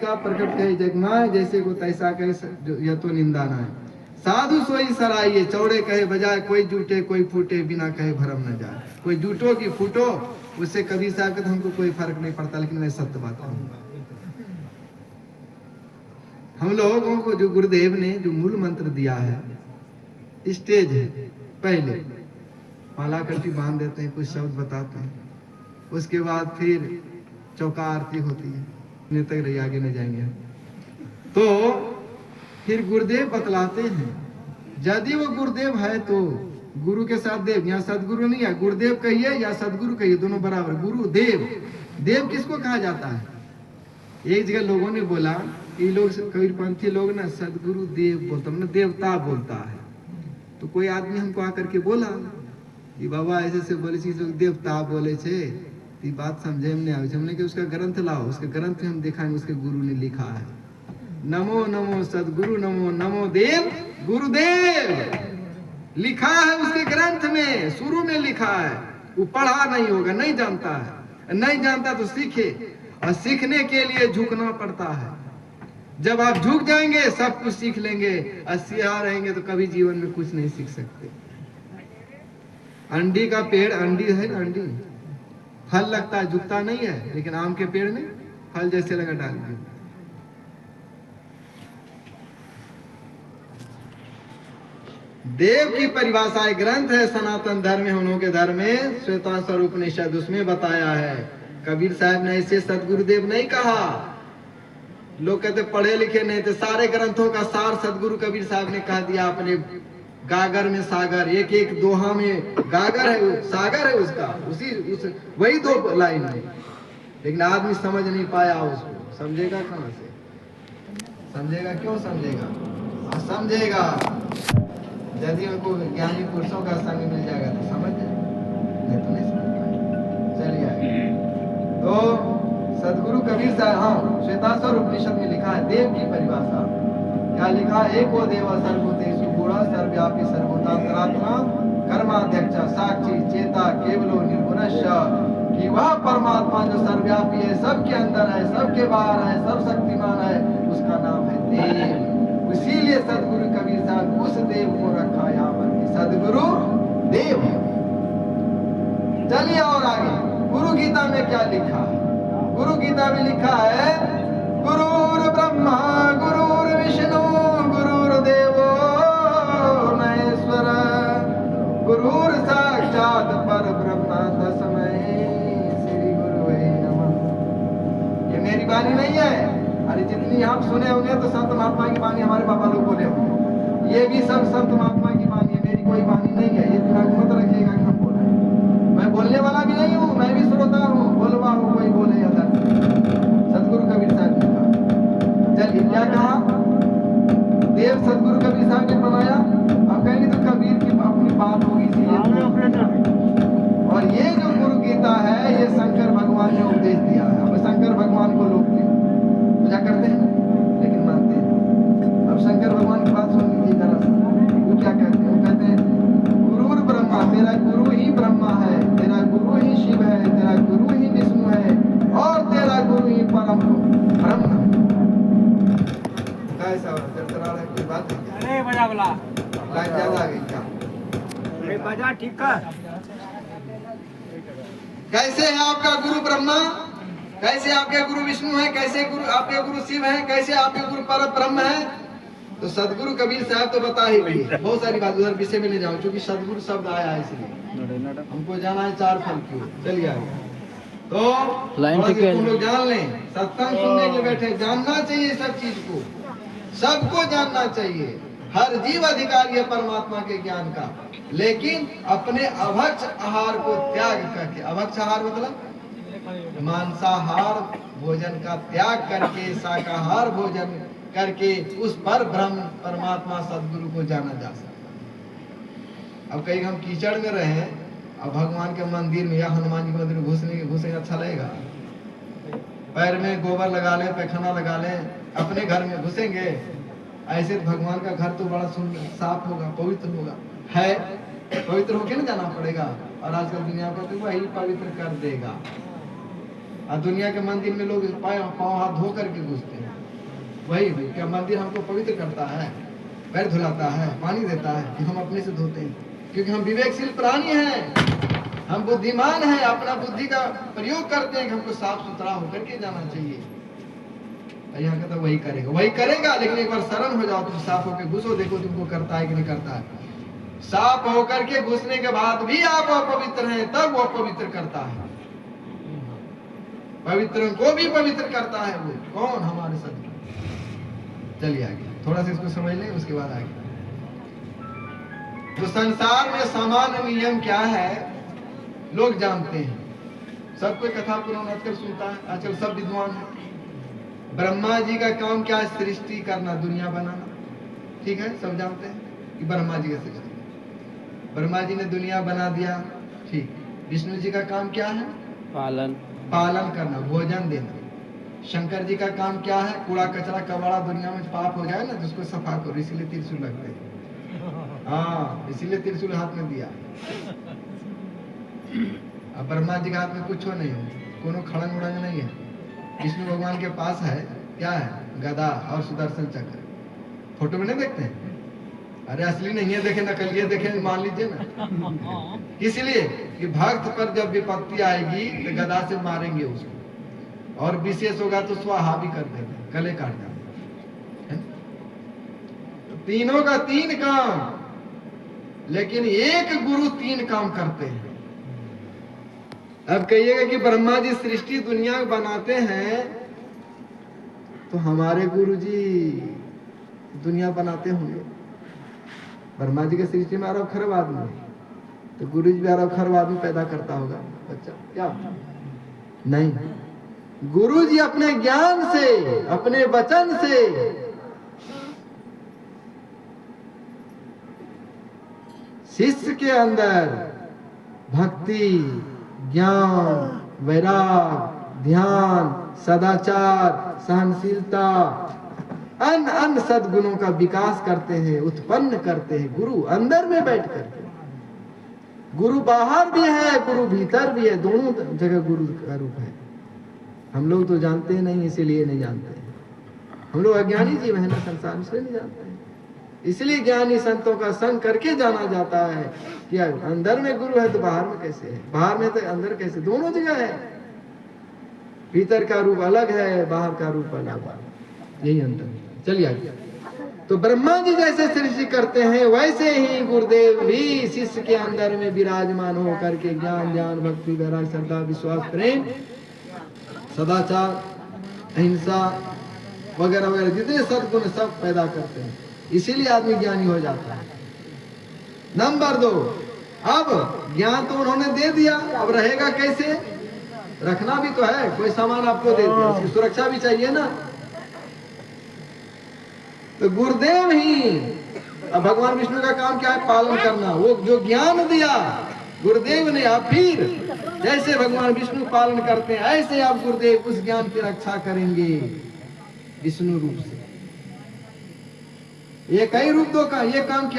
का प्रकट कहे जगमाए, जैसे को तैसा कहे यह तो निंदा ना है। साधु सोई सराइए, चौड़े कहे बजाय, कोई जूटे कोई फूटे, बिना कहे भरम न जाए। कोई जूटो की फूटो, उससे कभी साहब कहते हमको कोई फर्क नहीं पड़ता, लेकिन मैं सत्य बात कहूंगा। हम लोगों को जो गुरुदेव ने जो मूल मंत्र दिया है, स्टेज है, पहले माला कटी बांध देते हैं, कुछ शब्द बताते हैं, उसके बाद फिर चौका आरती होती है, इतने तक रही, आगे नहीं जाएंगे। तो फिर गुरुदेव बतलाते हैं, यदि वो गुरुदेव है तो गुरु के साथ देव, यहाँ सदगुरु नहीं है, गुरुदेव कहिए या सदगुरु कहिए, दोनों बराबर। गुरु देव, देव किसको कहा जाता है? एक जगह लोगों ने बोला, ये लोग कबीरपंथी लोग ना सदगुरु देव बोलता मतलब देवता बोलता है। तो कोई आदमी हमको आकर के बोला कि बाबा ऐसे से बोले चीज लोग देवता बोले छे, तो बात समझे में नहीं आवे। हमने कि उसका ग्रंथ लाओ, उसके ग्रंथ में हम दिखाएंगे, उसके गुरु ने लिखा है, नमो नमो सदगुरु नमो नमो देव गुरुदेव, लिखा है उसके ग्रंथ में, शुरू में लिखा है। वो पढ़ा नहीं होगा, नहीं जानता है, नहीं जानता तो सीखे, और सीखने के लिए झुकना पड़ता है। जब आप झुक जाएंगे सब कुछ सीख लेंगे, और सिया रहेंगे तो कभी जीवन में कुछ नहीं सीख सकते। अंडी का पेड़, अंडी है ना, अंडी फल लगता है, झुकता नहीं है, लेकिन आम के पेड़ में फल जैसे लगा डाल दिया। देव की परिभाषा एक ग्रंथ है, सनातन धर्म हम लोगों के धर्म में श्वेताश्वर उपनिषद, उसमें बताया है। कबीर साहब ने ऐसे सदगुरुदेव नहीं कहा। लोग कहते पढ़े लिखे नहीं थे, सारे ग्रंथों का सार सदगुरु कबीर साहब ने कह दिया अपने गागर में सागर, एक एक दोहा में गागर है, सागर है उसका, वही दो लाइन है। लेकिन आदमी समझ नहीं पाया उसको, समझेगा कहां से? समझेगा क्यों समझेगा? समझेगा यदि उनको ज्ञानी पुरुषों का संग मिल जाएगा तो समझ जाए, नहीं तो नहीं समझ पाएगा। चलिए तो सदगुरु कबीर साहब, हाँ, श्वेताश्वर उपनिषद में लिखा है देव की परिभाषा। क्या लिखा? एको देव सर्वभूतेषु गुणः सर्वव्यापी सर्वभूतांतरात्मा कर्माध्यक्ष साक्षी चेता केवलो निर्गुणस्य, कि वह परमात्मा जो सर्वव्यापी है, सबके अंदर है, सबके बाहर है, सब शक्तिमान है, उसका नाम है देव। इसीलिए सदगुरु कबीर साहब उस देव को रखा यहाँ पर कि सदगुरु देव है। चलिए और आगे, गुरु गीता में क्या लिखा है? गुरु गीता में लिखा है, गुरुर ब्रह्मा गुरुर विष्णु गुरुर्देवो महेश्वर गुरुर साक्षात पर ब्रह्म तस्मै श्री गुरुवे नमः। ये मेरी वाणी नहीं है, अरे जितनी आप सुने होंगे तो संत महात्मा की वाणी हमारे बाबा लोग बोले होंगे, ये भी सब संत महात्मा की वाणी है, मेरी कोई वाणी नहीं है। ये दिमाग मत रखिएगा कि हम बोल रहे हैं, मैं बोलने वाला भी नहीं हूँ, मैं भी श्रोता हूँ, बोलवा हूँ, कोई बोले या सदगुरु कबीर साहब ने कहा। चलिए क्या कहा? देव सदगुरु कबीर साहब ने बनाया। अब कहेंगे तो कबीर की अपनी बात होगी, और ये जो गुरु गीता है ये शंकर भगवान ने उपदेश दिया है। अब शंकर भगवान को लोग पूजा करते हैं लेकिन मानते हैं। अब शंकर भगवान की बात सुन लीजिए जरा सा, वो क्या कहते हैं? वो कहते हैं गुरुर ब्रह्मा, तेरा गुरु ही ब्रह्मा है, तेरा गुरु ही शिव है, तेरा गुरु ही विष्णु है, और तेरा गुरु ही परम ब्रह्म। कैसा कोई बात है? अरे बजा बोला लाइन ज्यादा आ गई क्या? अरे बजा ठीक है। कैसे है आपका गुरु ब्रह्मा, कैसे आपके गुरु विष्णु है, कैसे गुरु आपके गुरु शिव है, कैसे आपके गुरु पर ब्रह्म है? तो सदगुरु कबीर साहब तो बता ही दिए। बहुत सारी बात उधर विषय में नहीं जाऊं, क्योंकि सदगुरु शब्द आया है इसलिए हमको जाना है चार फल की। चलिए आगे, तो लाइन तुम लोग जान लें, सत्संग सुनने के लिए बैठे, जानना चाहिए सब चीज को, सबको जानना चाहिए। हर जीव अधिकारी है परमात्मा के ज्ञान का, लेकिन अपने अभक्ष आहार को त्याग करके, अभक्ष आहार मतलब मांसाहार भोजन का त्याग करके शाकाहार भोजन करके उस पर ब्रह्म परमात्मा सदगुरु को जाना जा सकता। अब कहीं हम कीचड़ में रहे, अब भगवान के मंदिर में या हनुमान जी के मंदिर में घुसेंगे अच्छा लगेगा? पैर में गोबर लगा ले, पैखाना लगा ले, अपने घर में घुसेंगे? ऐसे भगवान का घर तो बड़ा सुंदर साफ होगा, पवित्र होगा, है पवित्र होके ना जाना पड़ेगा। और आजकल दुनिया को तो वही पवित्र कर देगा। और दुनिया के मंदिर में लोग पाँव हाथ धो करके घुसते हैं। वही क्या मंदिर हमको पवित्र करता है, पैर धुलाता है, पानी देता है कि हम अपने से धोते हैं? क्योंकि हम विवेकशील प्राणी हैं, हम बुद्धिमान हैं, अपना बुद्धि का प्रयोग करते हैं कि हमको साफ सुथरा होकर के जाना चाहिए। यहाँ कहता वही करेगा, लेकिन एक बार शरण हो जाओ, तुम साफ होकर घुसो, देखो तुमको करता है कि नहीं करता है। साफ होकर के घुसने के बाद भी आप अपवित्र हैं, तब वो पवित्र करता है। पवित्र को भी पवित्र करता है वो कौन? हमारे सदगुरु। चलिए आगे थोड़ा सा इसको समझ लें, उसके बाद आगे। तो संसार में सामान्य नियम क्या है लोग जानते हैं, सब कोई कथा पुराण आजकल सुनता है, आजकल सब विद्वान है। ब्रह्मा जी का काम क्या है? सृष्टि करना, दुनिया बनाना। ठीक है, सब जानते हैं कि ब्रह्मा जी का सृष्टि, ब्रह्मा जी ने दुनिया बना दिया। ठीक, विष्णु जी का काम क्या है? पालन करना, भोजन देना। शंकर जी का काम क्या है? कूड़ा कचरा कबाड़ा दुनिया में पाप हो जाए ना तो उसको सफा करो, इसीलिए त्रिशूल लगते हैं। हाँ, इसीलिए त्रिशूल हाथ में दिया। अब ब्रह्मा जी के हाथ में कुछ नहीं है, कोनो खड़ंग उड़ंग नहीं है। विष्णु भगवान के पास है क्या है? गदा और सुदर्शन चक्र। फोटो में नहीं देखते हैं? अरे असली नहीं है, देखे नकलिए देखे मान लीजिए ना। इसलिए कि भक्त पर जब विपत्ति आएगी तो गदा से मारेंगे उसको, और विशेष होगा तो स्वाहा भी कर देंगे, गले काट देंगे। तो तीनों का तीन काम, लेकिन एक गुरु तीन काम करते हैं। अब कहिएगा कि ब्रह्मा जी सृष्टि दुनिया बनाते हैं तो हमारे गुरु जी दुनिया बनाते होंगे। ब्रह्मा जी के सृष्टि में अरब खरब आदमी है, तो गुरु जी भी अरब खरब आदमी पैदा करता होगा बच्चा, क्या? नहीं, गुरु जी अपने ज्ञान से, अपने वचन से शिष्य के अंदर भक्ति, ज्ञान, वैराग, ध्यान, सदाचार, सहनशीलता, अन्य सद्गुणों का विकास करते हैं, उत्पन्न करते हैं। गुरु अंदर में बैठ कर, गुरु बाहर भी है, गुरु भीतर भी है, दोनों जगह गुरु का रूप है। हम लोग तो जानते ही नहीं, इसीलिए नहीं जानते। हम लोग अज्ञानी जीव है ना संसार, इसलिए नहीं जानते हैं। इसलिए ज्ञानी संतों का संग करके जाना जाता है कि अंदर में गुरु है तो बाहर में कैसे है, बाहर में तो अंदर कैसे, दोनों जगह है। भीतर का रूप अलग है, बाहर का रूप अलग है, यही अंतर। चलिए आगे। तो ब्रह्मा जी जैसे सृष्टि करते हैं, वैसे ही गुरुदेव भी शिष्य के अंदर में विराजमान होकर के ज्ञान, ध्यान, भक्ति, वैराग्य, श्रद्धा, विश्वास, प्रेम, सदाचार, अहिंसा वगैरह वगैरह जितने सद्गुण सब पैदा करते हैं। इसीलिए आदमी ज्ञानी हो जाता है। नंबर 2, अब ज्ञान तो उन्होंने दे दिया, अब रहेगा कैसे? रखना भी तो है, कोई सामान आपको दे दिया, उसकी सुरक्षा भी चाहिए ना। तो गुरुदेव ही, अब भगवान विष्णु का काम क्या है? पालन करना। वो जो ज्ञान दिया गुरुदेव ने, आप फिर जैसे भगवान विष्णु पालन करते हैं ऐसे आप गुरुदेव उस ज्ञान की रक्षा करेंगे विष्णु रूप से। ये कई रूप दो का ये काम किया।